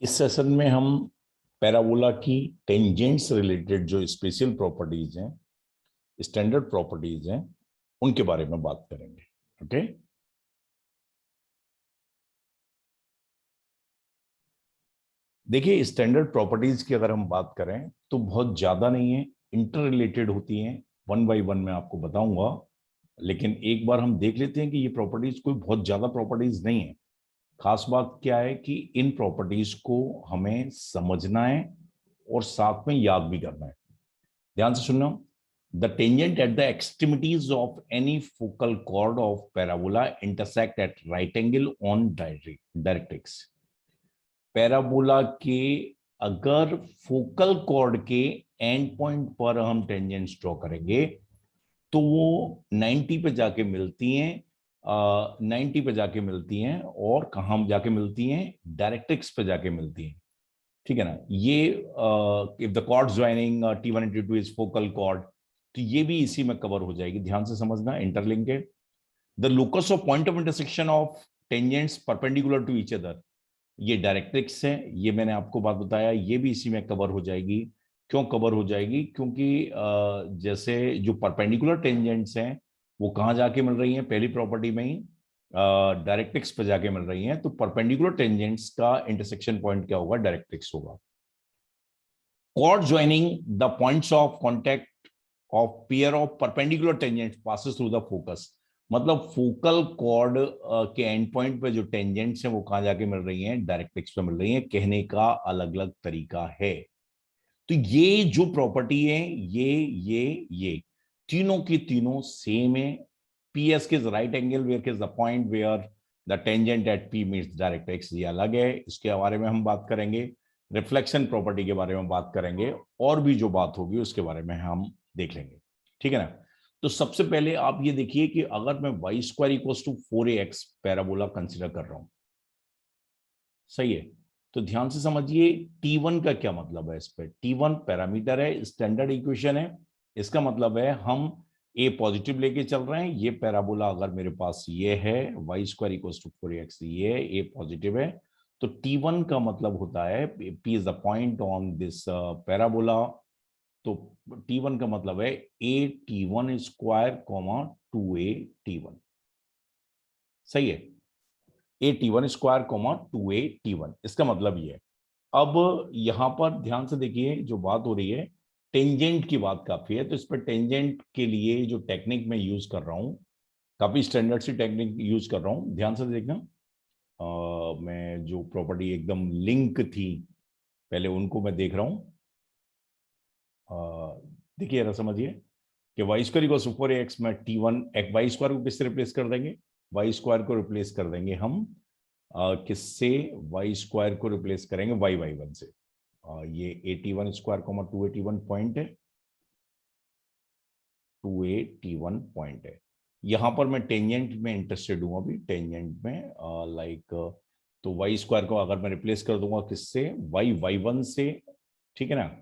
इस सेशन में हम पैराबोला की टेंजेंट्स रिलेटेड जो स्पेशल प्रॉपर्टीज हैं, स्टैंडर्ड प्रॉपर्टीज हैं, उनके बारे में बात करेंगे। ओके, देखिए स्टैंडर्ड प्रॉपर्टीज की अगर हम बात करें तो बहुत ज्यादा नहीं है, इंटर रिलेटेड होती हैं। वन बाय वन मैं आपको बताऊंगा, लेकिन एक बार हम देख लेते हैं कि ये प्रॉपर्टीज कोई बहुत ज्यादा प्रॉपर्टीज नहीं है। खास बात क्या है कि इन प्रॉपर्टीज को हमें समझना है और साथ में याद भी करना है। ध्यान से सुनना। The tangent at the extremities of any focal chord of parabola intersect at right angle on directrix. Parabola के अगर फोकल कॉर्ड के एंड पॉइंट पर हम टेंजेंट्स ड्रॉ करेंगे तो वो 90 पे जाके मिलती हैं। 90 पे जाके मिलती हैं और कहाँ जाके मिलती हैं? डायरेक्ट्रिक्स पे जाके मिलती हैं। ठीक है ना। ये if the chord joining T1 and T2 is focal chord, तो ये भी इसी में कवर हो जाएगी। ध्यान से समझना, इंटरलिंक है। The locus of point of intersection of tangents perpendicular to each other, ये डायरेक्ट्रिक्स है। ये मैंने आपको बात बताया, ये भी इसी में कवर हो जाएगी। क्यों कवर हो जाएगी? क्योंकि जैसे जो परपेंडिकुलर टेंजेंट्स हैं वो कहाँ जाके मिल रही हैं? पहली प्रॉपर्टी में ही डायरेक्ट्रिक्स पे जाके मिल रही हैं, तो परपेंडिकुलर टेंजेंट्स का इंटरसेक्शन पॉइंट क्या होगा? डायरेक्ट्रिक्स होगा। Chord joining the points of contact of pair of perpendicular tangents passes through the focus। मतलब फोकल कॉर्ड के एंड पॉइंट पे जो टेंजेंट्स हैं वो कहां जाके मिल रही हैं? डायरेक्ट्रिक्स पे मिल रही हैं। कहने का अलग अलग तरीका है। तो ये जो प्रॉपर्टी है, ये तीनों की तीनों सेम है। पीएस के राइट एंगल वेयर के the point where the tangent at P meets directrix, ये अलग है। इसके बारे में हम बात करेंगे। रिफ्लेक्शन प्रॉपर्टी के बारे में बात करेंगे, और भी जो बात होगी उसके बारे में हम देख लेंगे। ठीक है ना। तो सबसे पहले आप ये देखिए कि अगर मैं y square equals to 4ax parabola consider कर रहा हूं, सही है, तो ध्यान से समझिए T1 का क्या मतलब है। इस पर T1 पैरामीटर है, स्टैंडर्ड इक्वेशन है। इसका मतलब है हम ए पॉजिटिव लेके चल रहे हैं। ये पैराबोला अगर मेरे पास ये है, Y square equals to 4ax, ये ए पॉजिटिव है, तो T1 का मतलब होता है P is the point on this parabola. तो T1 का मतलब है A T1 square comma 2A T1, सही है। A T1 square comma 2A T1, इसका मतलब ये है। अब यहां पर ध्यान से देखिए, जो बात हो रही है टेंजेंट की बात काफी है, तो इस पर टेंजेंट के लिए जो टेक्निक मैं यूज कर रहा हूं, काफी स्टैंडर्ड सी टेक्निक यूज कर रहा हूं। ध्यान से देखना। मैं जो प्रॉपर्टी एकदम लिंक थी पहले उनको मैं देख रहा हूं। देखिए जरा समझिए कि y square equal super x में T1 एक वाई स्क्वायर को किससे रिप्लेस कर देंगे? वाई स्क्वायर को रिप्लेस कर देंगे हम किससे? वाई स्क्वायर को रिप्लेस करेंगे y1 से। ये A T1 square comma 2A T1 point है, 2A T1 पॉइंट है। यहां पर मैं टेंजेंट में इंटरेस्टेड हूं अभी, टेंजेंट में लाइक तो वाई स्क्वायर को अगर मैं रिप्लेस कर दूंगा किससे? y1 से, ठीक है ना।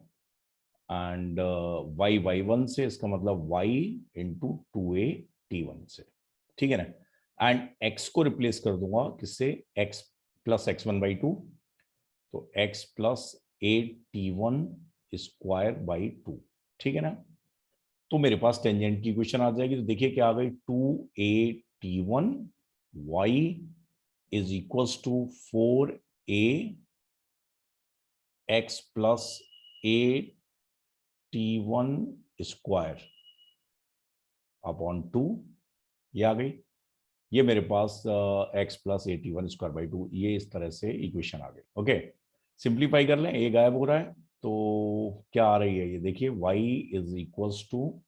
एंड y1 से, इसका मतलब y इंटू 2A T1 से, ठीक है ना। एंड x को रिप्लेस कर दूंगा किससे? x प्लस x1/2, तो x plus A T1 square by 2, ठीक है ना। तो मेरे पास टेंजेंट की इक्वेशन आ जाएगी। तो देखिए क्या आ गई? 2A T1 y is equals to 4AX plus A T1 square upon 2, ये आ गई। ये मेरे पास x plus A T1 square by 2, ये इस तरह से इक्वेशन आ गई। ओके, सिंप्लीफाई कर लें, ए गायब हो रहा है तो क्या आ रही है ये देखिए, y इज इक्वल्स टू,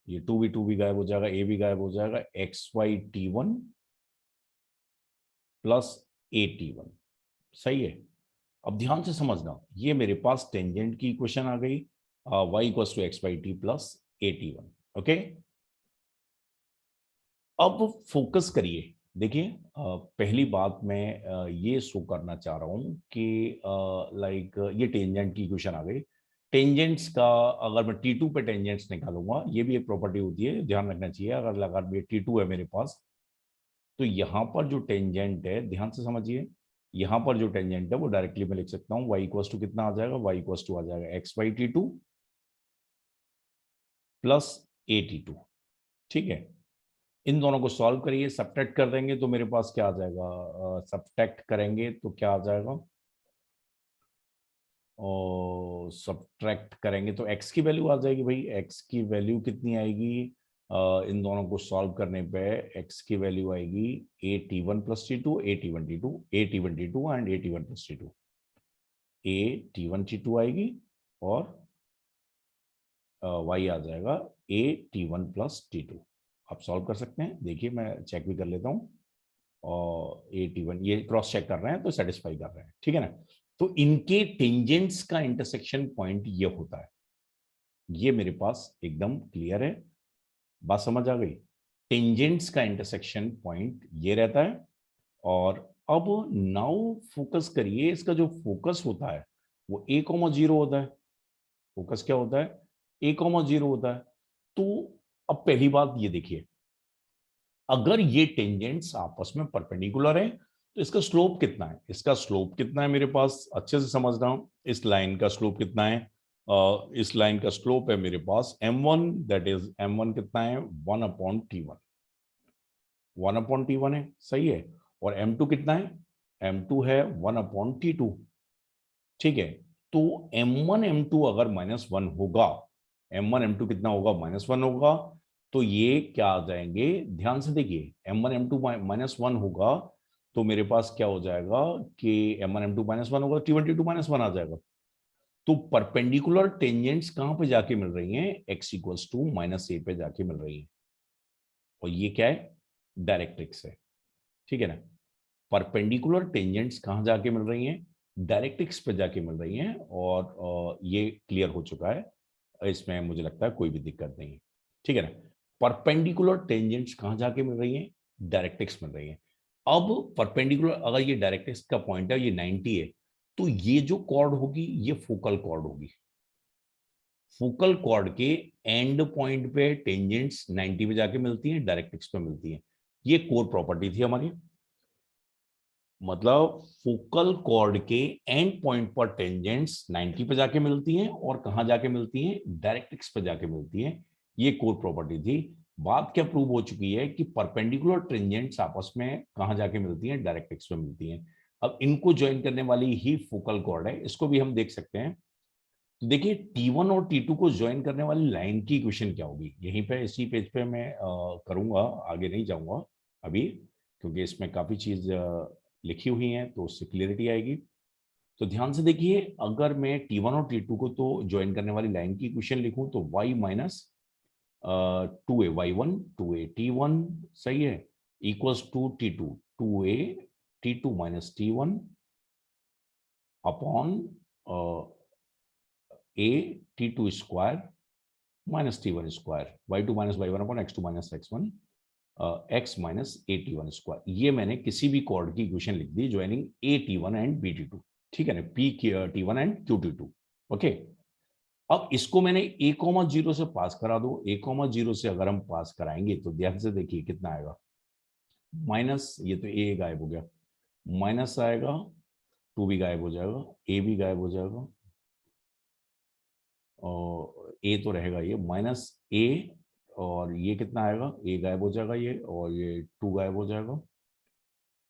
ये 2 भी गायब हो जाएगा, ए भी गायब हो जाएगा, XY T1 plus A T1, सही है। अब ध्यान से समझना, ये मेरे पास टेंजेंट की इक्वेशन आ गई, y equals to x/t plus A T1। Okay, अब फोकस करिए। देखिए पहली बात मैं ये शो करना चाह रहा हूं कि लाइक ये टेंजेंट की इक्वेशन आ गई। टेंजेंट्स का अगर मैं T2 पे टेंजेंट्स निकालूंगा, ये भी एक प्रॉपर्टी होती है, ध्यान रखना चाहिए। अगर ये T2 है मेरे पास, तो यहां पर जो टेंजेंट है, ध्यान से समझिए, यहां पर जो टेंजेंट है वो डायरेक्टली मैं लिख सकता हूं, y इक्वल टू कितना आ जाएगा, y इक्वल टू आ जाएगा x by t two plus a t two. ठीक है, इन दोनों को सॉल्व करिए, सब्ट्रैक्ट कर देंगे तो मेरे पास क्या आ जाएगा, सब्ट्रैक्ट करेंगे तो क्या आ जाएगा, और सब्ट्रैक्ट करेंगे तो x की वैल्यू आ जाएगी भाई। x की वैल्यू कितनी आएगी, इन दोनों को सॉल्व करने पे x की वैल्यू आएगी a T one plus t two, a T one T two, a T one T two and a T one plus t two, a T one T two आएगी और y आ जाएगा a T one plus t two. आप solve कर सकते हैं, देखिए मैं चेक भी कर लेता हूँ, और ए टी वन ये क्रॉस चेक कर रहे हैं तो सेटिस्फाई कर रहे हैं, ठीक है ना। तो इनके टेंजेंट्स का इंटरसेक्शन पॉइंट ये होता है, ये मेरे पास एकदम क्लियर है, बात समझ आ गई। टेंजेंट्स का इंटरसेक्शन पॉइंट ये रहता है। और अब नाउ फोकस करिए, इसका जो फोकस होता है वो ए कॉमा जीरो होता है। फोकस क्या होता है, ए कॉमा जीरो होता है। तो अब पहली बात ये देखिए, अगर ये टेंजेंट्स आपस में परपेंडिकुलर है तो इसका स्लोप कितना है, इसका स्लोप कितना है मेरे पास अच्छे से समझ रहा हूं। इस लाइन का स्लोप कितना है, इस लाइन का स्लोप है मेरे पास m1, दैट इज m1 कितना है 1/t1, 1/t1 है, सही है। और m2 कितना है, m2 है 1/t2। ठीक है, तो m1 m2 अगर -1 होगा, m1 m2 कितना होगा, -1 होगा, तो ये क्या आ जाएंगे, ध्यान से देखिए, m1 m2 -1 होगा तो मेरे पास क्या हो जाएगा कि m1 m2 -1 होगा, t1 t2 -1 आ जाएगा। तो परपेंडिकुलर टेंजेंट्स कहां पे जाके मिल रही हैं, x इक्वल्स टू -a पे जाके मिल रही है, और ये क्या है, डायरेक्ट्रिक्स है, ठीक है ना। परपेंडिकुलर टेंजेंट्स कहां जाके मिल रही हैं, डायरेक्ट्रिक्स पे जाके मिल रही हैं, और ये क्लियर हो चुका है, इसमें मुझे लगता है कोई भी दिक्कत नहीं है, ठीक है ना। परपेंडिकुलर टेंजेंट्स कहां जाके मिल रही हैं, डायरेक्ट्रिक्स मिल रही हैं। अब परपेंडिकुलर, अगर ये डायरेक्ट्रिक्स का पॉइंट है, ये 90 है, तो ये जो कॉर्ड होगी ये फोकल कॉर्ड होगी। फोकल कॉर्ड के एंड पॉइंट पे टेंजेंट्स 90 पे जाके मिलती हैं, डायरेक्ट्रिक्स पे मिलती हैं। ये कोर प्रॉपर्टी थी हमारी, मतलब फोकल कॉर्ड के एंड पॉइंट पर टेंजेंट्स 90 पे जाके मिलती हैं, और कहां जाके मिलती हैं, डायरेक्ट्रिक्स पे जाके मिलती हैं। ये कोर प्रॉपर्टी थी। बात क्या प्रूव हो चुकी है कि परपेंडिकुलर टेंजेंट्स आपस में कहां जाके मिलती हैं, डायरेक्ट्रिक्स पे मिलती हैं। अब इनको ज्वाइन करने वाली ही फोकल कॉर्ड है, इसको भी हम देख सकते हैं। तो देखिए T1 और T2 को ज्वाइन करने वाली लाइन की इक्वेशन क्या होगी, यहीं पे इसी पेज पे मैं करूंगा, आगे नहीं जाऊंगा अभी, क्योंकि इसमें काफी चीज लिखी हुई है तो उससे क्लियरिटी आएगी। तो ध्यान से देखिए, अगर मैं T1 और T2 को तो ज्वाइन करने वाली लाइन की इक्वेशन लिखूं तो y minus 2a y1 2a t1, सही है, equals to T2 2a t2 minus t1 upon a t2 square minus t1 square, y2 minus y1 upon x2 minus x1 x minus A T one square. ये मैंने किसी भी chord की equation लिख दी joining A T one and B T two, ठीक है ना, P T one and Q T two. Okay, अब इसको मैंने ए कॉमा जीरो से पास करा दो, ए कॉमा जीरो से अगर हम पास कराएंगे तो ध्यान से देखिए कितना आएगा, माइनस, ये तो ए गायब हो गया, माइनस आएगा, टू भी गायब हो जाएगा, ए भी गायब हो जाएगा, और ए तो रहेगा ये माइनस ए, और ये कितना आएगा, ए गायब हो जाएगा ये, और ये टू गायब हो जाएगा,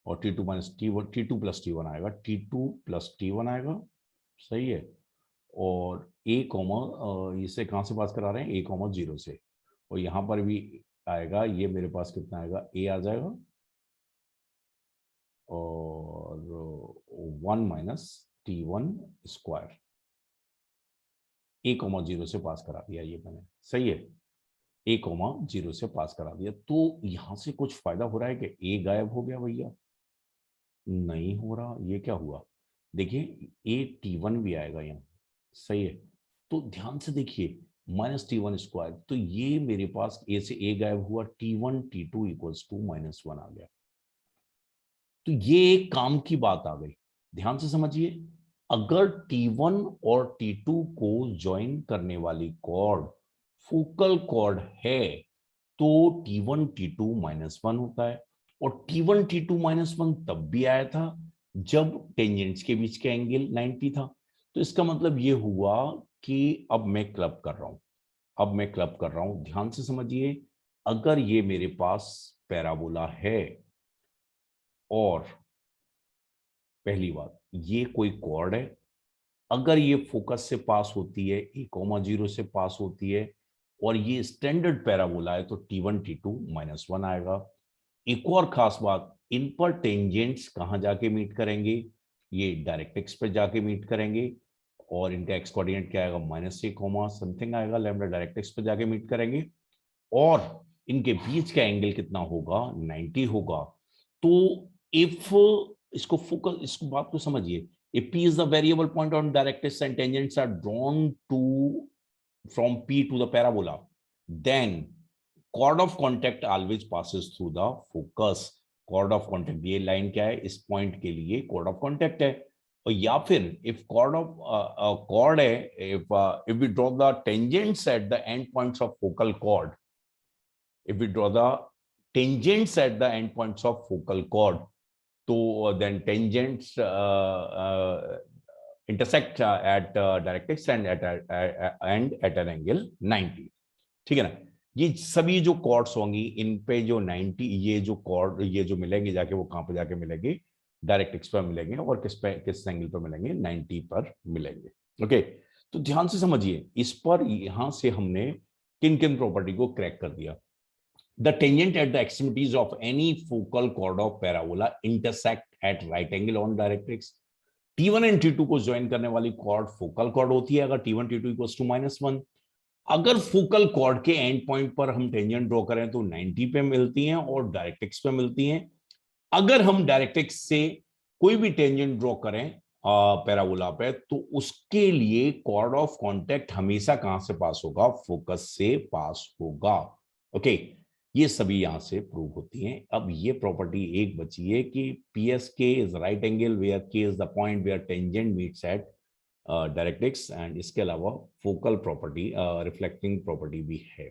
और T two minus T one, T two plus T one आएगा, T two plus T one आएगा, सही है। और ए कॉमा, इसे कहाँ से पास करा रहे हैं, ए कॉमा जीरो से, और यहाँ पर भी आएगा, ये मेरे पास कितना आएगा, ए आ जाएगा, और 1 माइनस टी वन स्क्वायर, ए कॉमा जीरो से पास करा दिया ये मैंने, सही है, ए कॉमा जीरो से पास करा दिया। तो यहां से कुछ फायदा हो रहा है कि ए गायब हो गया भैया, नहीं हो रहा, ये क्या हुआ, देखिए ए टी वन भी आएगा यहाँ, सही है। तो ध्यान से देखिए, माइनस टी वन स्क्वायर, तो ये मेरे पास ए से ए गायब हुआ, t one T two equals to -1 आ गया। तो ये एक काम की बात आ गई, ध्यान से समझिए, अगर T1 और T2 को ज्वाइन करने वाली कॉर्ड फोकल कॉर्ड है तो T1 T2 -1 होता है, और T1 T2 -1 तब भी आया था जब टेंजेंट्स के बीच का एंगल 90 था। तो इसका मतलब ये हुआ कि अब मैं क्लब कर रहा हूं, ध्यान से समझिए। अगर ये मेरे पास पैराबोला है और पहली बात ये कोई कॉर्ड है, अगर ये फोकस से पास होती है, E,0 से पास होती है और ये स्टैंडर्ड पैराबोला है, तो T1 T2 -1 आएगा। एक और खास बात, इन पर टेंजेंट्स कहां जाके मीट करेंगे, ये डायरेक्ट्रिक्स पे जाके मीट करेंगे और इनका एक्स कोऑर्डिनेट क्या आएगा, -a, समथिंग आएगा, लैम्डा डायरेक्ट्रिक्स पे जाके मीट करेंगे और इनके बीच का एंगल कितना होगा, 90 होगा। तो इफ इसको फोकस, इसको बात को समझिए, if P is the variable point on directrix and tangents are drawn to from P to the parabola, then chord of contact always passes through the focus. chord of contact, ये line क्या है, इस point के लिए chord of contact है। और या फिर if chord of chord है, if we draw the tangents at the end points of focal chord, if we draw the tangents at the end points of focal chord, so then tangents intersect at directrix and at an angle 90। ठीक है ना। ये सभी जो chords होंगी इन पे जो 90, ये जो कॉर्ड, ये जो मिलेंगे जाके, वो कहां पे जाके मिलेंगे, डायरेक्ट्रिक्स पर मिलेंगे और किस एंगल पर मिलेंगे, 90 पर मिलेंगे। ओके, तो ध्यान से समझिए, इस पर यहां से हमने किन किन प्रॉपर्टी को क्रैक कर दिया। The tangent at the extremities of any focal chord of parabola intersect at right angle on directrix। T1 and T2 को ज्वाइन करने वाली कॉर्ड फोकल कॉर्ड होती है अगर T1 T2 इक्वल्स टू -1। अगर फोकल कॉर्ड के एंड पॉइंट पर हम टेंजेंट ड्रॉ करें तो 90 पे मिलती हैं और डायरेक्ट्रिक्स पे मिलती हैं। अगर हम डायरेक्ट्रिक्स से कोई भी टेंजेंट ड्रॉ करें पैराबोला पे, तो उसके लिए कॉर्ड ऑफ कांटेक्ट हमेशा कहां से पास होगा, फोकस से पास होगा। ओके, ये सभी यहां से प्रूव होती हैं। अब ये प्रॉपर्टी एक बची है कि PSK is right angle where K is the point where tangent meets at directrix, and इसके अलावा फोकल प्रॉपर्टी, रिफ्लेक्टिंग प्रॉपर्टी भी है।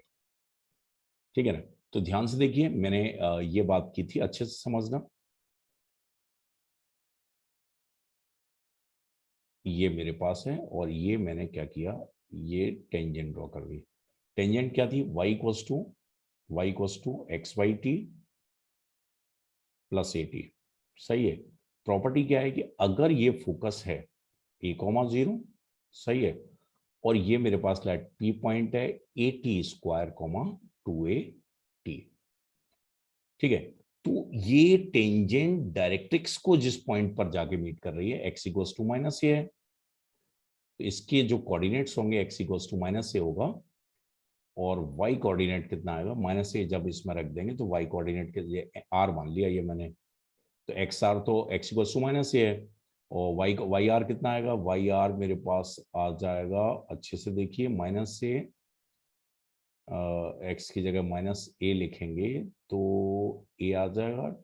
ठीक है ना। तो ध्यान से देखिए, मैंने ये बात की थी, अच्छे से समझना। ये मेरे पास है और ये मैंने क्या किया, ये टेंजेंट ड्रॉ कर दी। टेंजेंट क्या थी, y = x/t + at। सही है। प्रॉपर्टी क्या है कि अगर ये फोकस है A,0, सही है, और ये मेरे पास लाइट P पॉइंट है AT², 2AT। ठीक है। तो ये टेंजेंट डायरेक्ट्रिक्स को जिस पॉइंट पर जाके मीट कर रही है, x = -a है, तो इसके जो कोऑर्डिनेट्स होंगे x = -a होगा और y कोऑर्डिनेट कितना आएगा, -a। जब इसमें रख देंगे तो y कोऑर्डिनेट के लिए r मान लिया ये मैंने, तो xr तो x = -a है और yr कितना आएगा, yr मेरे पास आ जाएगा, अच्छे से देखिए, -a, x की जगह -a लिखेंगे तो a आ जाएगा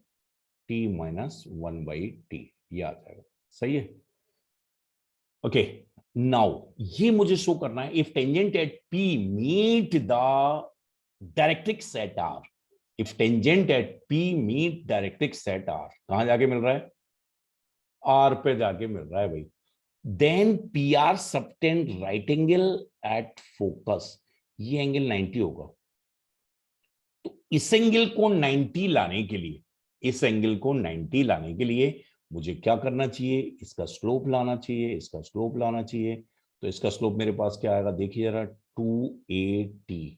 t - 1/t, ये आ जाएगा। सही है। ओके, नाउ ये मुझे शो करना है, if tangent at P meet the directrix at R, if tangent at P meet directrix at R, कहां जाके मिल रहा है, R पे जाके मिल रहा है भाई, then PR subtend right angle at focus, ये एंगल 90 होगा। तो इस एंगल को 90 लाने के लिए, इस एंगल को 90 लाने के लिए मुझे क्या करना चाहिए, इसका स्लोप लाना चाहिए, इसका स्लोप लाना चाहिए। तो इसका स्लोप मेरे पास क्या आएगा, देखिए जरा, 2AT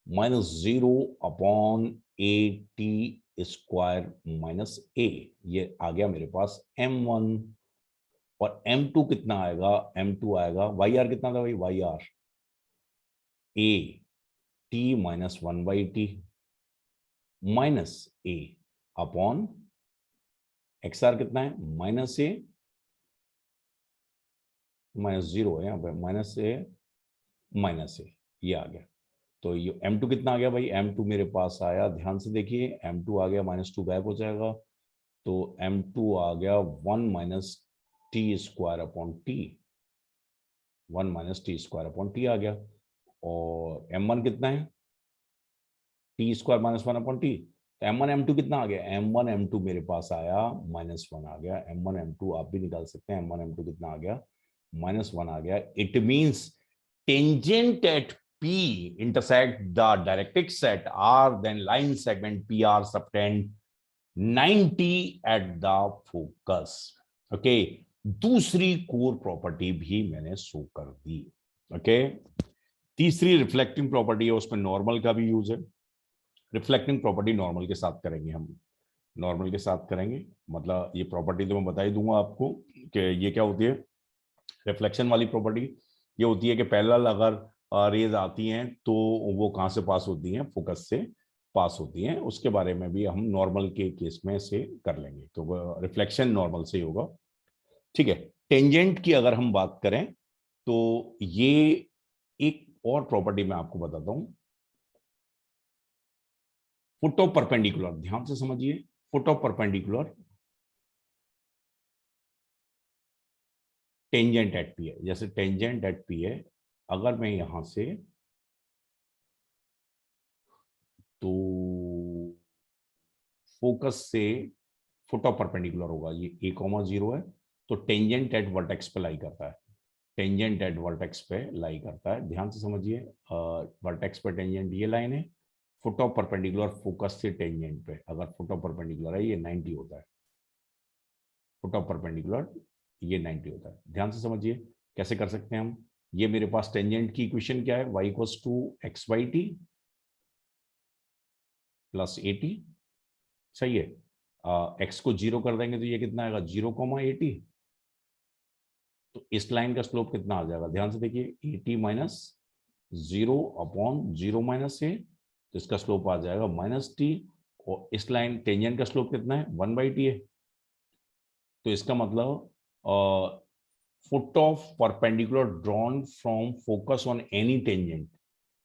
-0/AT² - a, ये आ गया मेरे पास M1। और M2 कितना आएगा, M2 आएगा, YR कितना था भाई, YR AT - 1/t -a/, XR कितना है, -a, -0 है यहाँ पे, -a, ये आ गया। तो ये M2 कितना आ गया भाई, M2 मेरे पास आया, ध्यान से देखिए, M2 आ गया, -2 गायब हो जाएगा, तो M2 आ गया 1 - t²/t, 1 - t²/t आ गया। और M1 कितना है, t² - 1/t, तो M1 M2 कितना आ गया, M1 M2 मेरे पास आया -1 आ गया, M1 M2 आप भी निकाल सकते हैं, M1 M2 कितना आ गया, -1 आ गया। It means tangent at P intersect the directrix at R, then line segment PR subtend 90 at the focus. Okay, दूसरी कोर प्रॉपर्टी भी मैंने शो कर दी। ओके, तीसरी रिफ्लेक्टिंग प्रॉपर्टी है, उसमें नॉर्मल का भी यूज है। रिफ्लेक्टिंग प्रॉपर्टी नॉर्मल के साथ करेंगे हम, नॉर्मल के साथ करेंगे, मतलब ये प्रॉपर्टी तो मैं बता ही दूंगा आपको कि ये क्या होती है। रिफ्लेक्शन वाली प्रॉपर्टी ये होती है कि पैरेलल अगर रेज आती हैं तो वो कहाँ से पास होती हैं, फोकस से पास होती हैं। उसके बारे में भी हम नॉर्मल के केस में से कर लेंगे, तो रिफ्लेक्शन नॉर्मल से ही होगा। ठीक है, टेंजेंट की अगर हम बात करें तो ये एक और प्रॉपर्टी मैं आपको बताता हूं, फुट ऑफ परपेंडिकुलर। ध्यान से समझिए, foot of perpendicular tangent at P है। जैसे टेंजेंट एट पी है, अगर मैं यहां से, तो फोकस से फुट ऑफ परपेंडिकुलर होगा, ये a,0 है, तो टेंजेंट एट वर्टेक्स पे लाई करता है, टेंजेंट एट वर्टेक्स पे लाई करता है। ध्यान से समझिए, वर्टेक्स पे टेंजेंट ये लाइन है, फुट ऑफ परपेंडिकुलर फोकस से टेंजेंट पे, अगर फुट ऑफ परपेंडिकुलर है ये 90 होता है, फुट ऑफ परपेंडिकुलर ये 90 होता है। ध्यान से समझिए कैसे कर सकते हैं हम। ये मेरे पास टेंजेंट की इक्वेशन क्या है, y equals to x by t plus a t, सही है। एक्स को 0 कर देंगे तो ये कितना आएगा, 0,80। तो इस लाइन का स्लोप कितना आ जाएगा, ध्यान से देखिए, ए माइनस 0/0 - a, तो इसका स्लोप आ जाएगा -t। और इस लाइन टेंजेंट का स्लोप कितना है, 1/t है। तो इसका मतलब foot of perpendicular drawn from focus on any tangent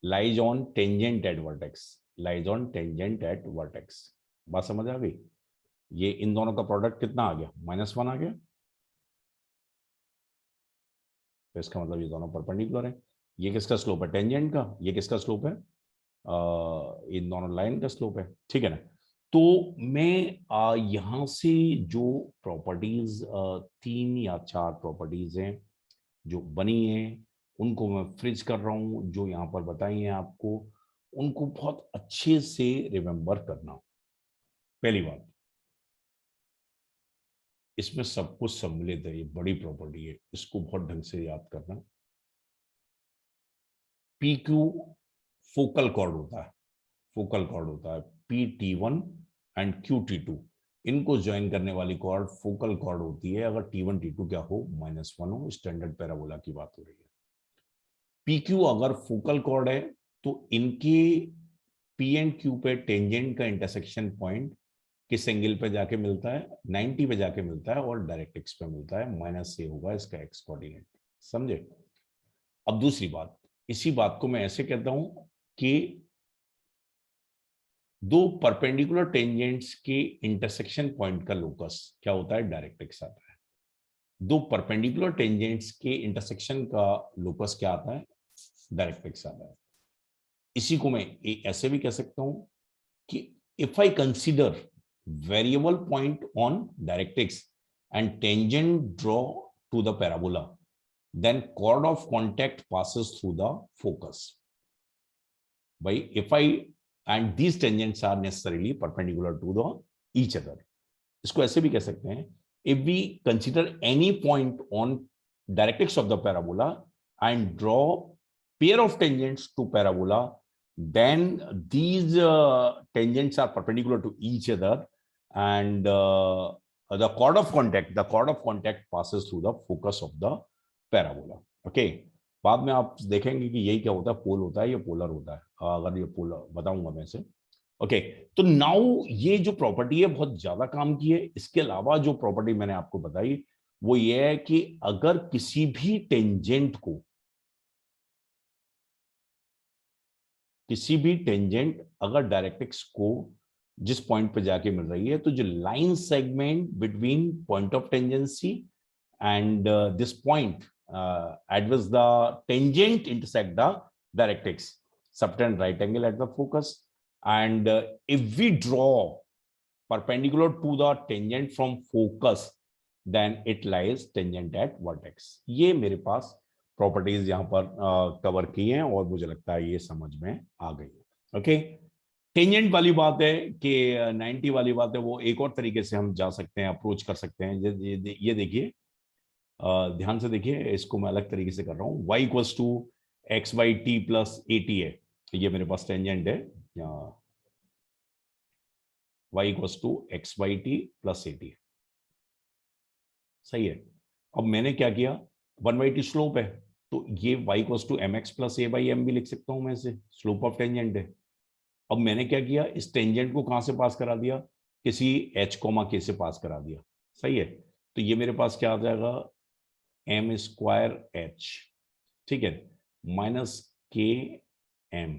lies on tangent at vertex, lies on tangent at vertex. बात समझ आ गई। ये इन दोनों का प्रोडक्ट कितना आ गया, -1 आ गया। तो इसका मतलब ये दोनों परपेंडिकुलर है। ये किसका स्लोप है, टेंजेंट का, ये किसका स्लोप है, इन दोनों लाइन का स्लोप है। ठीक है ना। तो मैं यहां से जो प्रॉपर्टीज 3 या 4 प्रॉपर्टीज हैं जो बनी है, उनको मैं फ्रिज कर रहा हूं, जो यहाँ पर बताई हैं आपको, उनको बहुत अच्छे से रिमेंबर करना। पहली बात, इसमें सब कुछ सम्मिलित है, ये बड़ी प्रॉपर्टी है, इसको बहुत ढंग से याद करना। पी क्यू फोकल कॉर्ड होता है, फोकल कॉर्ड होता है, p T one and Q T two, इनको ज्वाइन करने वाली कॉर्ड फोकल कॉर्ड होती है। अगर T1 T2 क्या हो, -1 हो, स्टैंडर्ड पैराबोला की बात हो रही है। पी क्यू अगर फोकल कॉर्ड है तो इनके पी एंड क्यू पे टेंजेंट का इंटरसेक्शन पॉइंट किस एंगल पे जाके मिलता है, 90 पे जाके मिलता है, और डायरेक्ट एक्स पे मिलता है, -a होगा इसका एक्स कोऑर्डिनेट। समझे। अब दूसरी बात, इसी बात को मैं ऐसे कहता हूं कि दो परपेंडिकुलर टेंजेंट्स के इंटरसेक्शन पॉइंट का लोकस क्या होता है, डायरेक्ट एक्स आता है। दो परपेंडिकुलर टेंजेंट्स के इंटरसेक्शन का लोकस क्या आता है, डायरेक्ट एक्स आता है। इसी को मैं ऐसे भी कह सकता हूं कि if I consider variable point on direct x and tangent draw two the parabola, then chord of contact passes through the focus. By if I and these tangents are necessarily perpendicular to the each other. इसको ऐसे भी कह सकते हैं, if we consider any point on directrix of the parabola and draw pair of tangents to parabola, then these tangents are perpendicular to each other, and the chord of contact passes through the focus of the parabola. Okay, बाद में आप देखेंगे कि यही क्या होता है, पोल होता है या पोलर होता है, अगर ये पोलर बताऊंगा मैं से। ओके, तो नाउ ये जो प्रॉपर्टी है बहुत ज्यादा काम की है। इसके अलावा जो प्रॉपर्टी मैंने आपको बताई वो ये है कि अगर किसी भी टेंजेंट को, किसी भी टेंजेंट अगर डायरेक्ट्रिक्स को जिस पॉइंट पे जाके मिल रही है, तो जो line segment between point of tangency and this point at which the tangent intersect the directrix subtend right angle at the focus, and if we draw perpendicular to the tangent from focus then it lies tangent at vertex. ये मेरे पास properties यहां पर cover की हैं और मुझे लगता है ये समझ में आ गई है। ओके, टेंजेंट वाली बात है कि 90 वाली बात है, वो एक और तरीके से हम जा सकते हैं, अप्रोच कर सकते हैं। ये देखिए, ध्यान से देखिए, इसको मैं अलग तरीके से कर रहा हूं। y equals to x by t plus a t है, ये मेरे पास टेंजेंट है। y equals to x by t plus a t, सही है। अब मैंने क्या किया, 1/t स्लोप है, तो ये y equals to m x plus a by m भी लिख सकता हूं मैं इसे, स्लोप ऑफ टेंजेंट है। अब मैंने क्या किया, इस टेंजेंट को कहां से पास करा दिया, किसी h कोमा k से पास करा दिया, सही है। तो ये मेरे पास क्या आ जाएगा, एम स्क्वायर एच, ठीक है, माइनस के m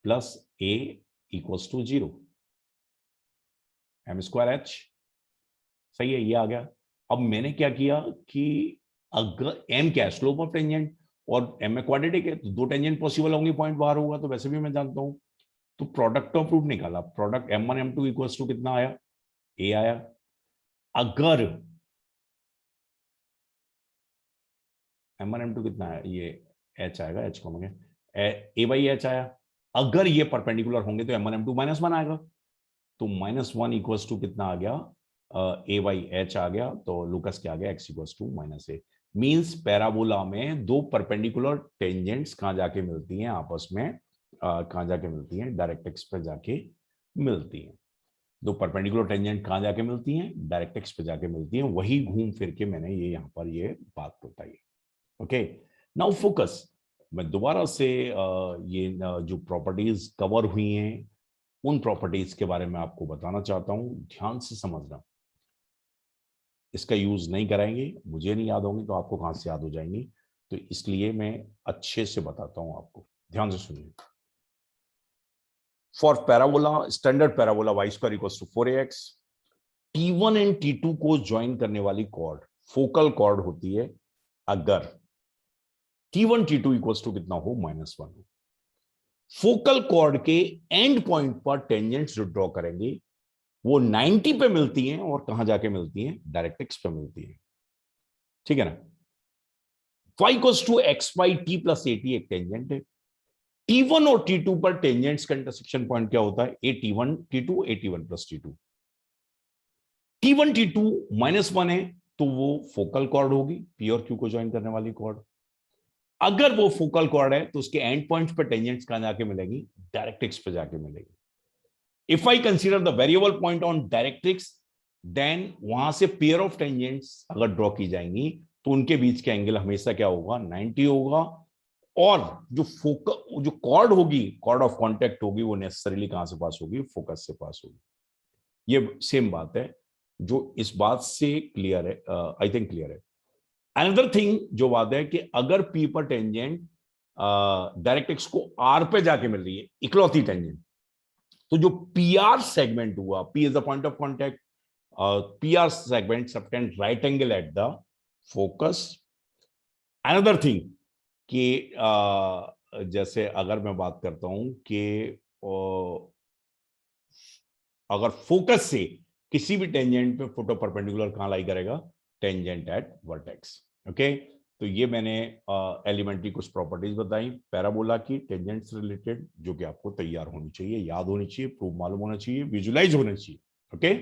plus a equals to 0, m square h, सही है, ये आ गया। अब मैंने क्या किया कि अगर एम क्या है, स्लोप ऑफ टेंजेंट, और एम में क्वाड्रेटिक है, तो दो टेंजेंट पॉसिबल होंगे, पॉइंट बाहर होगा, तो वैसे भी मैं जानता हूं। तो प्रोडक्ट ऑफ रूट निकाला, product m1 m2 equals to कितना आया, a आया। अगर m1 m2 कितना है, ये h आएगा, h को a बाई h आया। अगर ये परपेंडिकुलर होंगे तो m1 m2 -1 आएगा, तो -1 इक्वल्स टू कितना आ गया, a बाई h आ गया। तो लूकस क्या आ गया, x equals to -a। Means parabola में दो परपेंडिकुलर टेंजेंट्स कहां जाके मिलती हैं आपस में, कहां जाके मिलती हैं, डायरेक्ट्रिक्स पे जाके मिलती हैं। दो परपेंडिकुलर टेंजेंट कहां जाके मिलती हैं, डायरेक्ट्रिक्स पे जाके मिलती हैं। वही घूम फिर के मैंने ये यहां पर ये बात बताई। Okay, now focus. मैं दोबारा से ये जो प्रॉपर्टीज कवर हुई हैं उन प्रॉपर्टीज के बारे में आपको बताना चाहता हूं, ध्यान से समझना। इसका यूज नहीं कराएंगे, मुझे नहीं याद होंगी तो आपको कहां से याद हो जाएंगी, तो इसलिए मैं अच्छे से बताता हूं आपको, ध्यान से सुनिए। For parabola, standard parabola y square equals to 4ax, T1 and T2 को ज्वाइन करने वाली कॉर्ड फोकल कॉर्ड होती है अगर T1 T2 इक्वल्स टू कितना हो, -1 हो। फोकल कॉर्ड के एंड पॉइंट पर टेंजेंट्स जो ड्रॉ करेंगे वो 90 पे मिलती हैं, और कहां जाके मिलती हैं, डायरेक्ट्रिक्स पे मिलती हैं, ठीक है ना। y equals to x by t plus a t एक टेंजेंट है। T1 और T2 पर टेंजेंट्स का इंटरसेक्शन पॉइंट क्या होता है, ए T1 T2 ए T1 plus T2। T1 T2 -1 है तो वो फोकल कॉर्ड होगी, P और Q को ज्वाइन करने वाली कॉर्ड। अगर वो फोकल कॉर्ड है तो उसके एंड पॉइंट्स पर टेंजेंट्स कहां जाके मिलेगी, डायरेक्ट्रिक्स पे जाके मिलेगी। If I consider the variable point on directrix, then वहां से पेयर ऑफ टेंजेंट्स अगर ड्रॉ की जाएंगी तो उनके बीच का एंगल हमेशा क्या होगा, 90 होगा। और जो कॉर्ड होगी, कॉर्ड ऑफ कॉन्टेक्ट होगी, वो नेसेसरीली कहां से पास होगी, फोकस से पास होगी। ये सेम बात है जो इस बात से क्लियर है, आई थिंक क्लियर है। अनदर थिंग जो बात है कि अगर पी पर टेंजेंट डायरेक्ट्रिक्स को आर पे जाके मिल रही है, इकलौती टेंजेंट, तो जो पी आर सेगमेंट हुआ, P is the point of contact, P R segment subtend right angle at the focus. Another thing कि जैसे अगर मैं बात करता हूं कि अगर फोकस से किसी भी टेंजेंट पे फोटो परपेंडिकुलर कहां लाई करेगा, टेंजेंट एट वर्टेक्स। ओके, तो ये मैंने एलिमेंट्री कुछ प्रॉपर्टीज बताई पैराबोला की टेंजेंट से रिलेटेड, जो कि आपको तैयार होनी चाहिए, याद होनी चाहिए, प्रूफ मालूम होना चाहिए, विजुलाइज होना चाहिए। ओके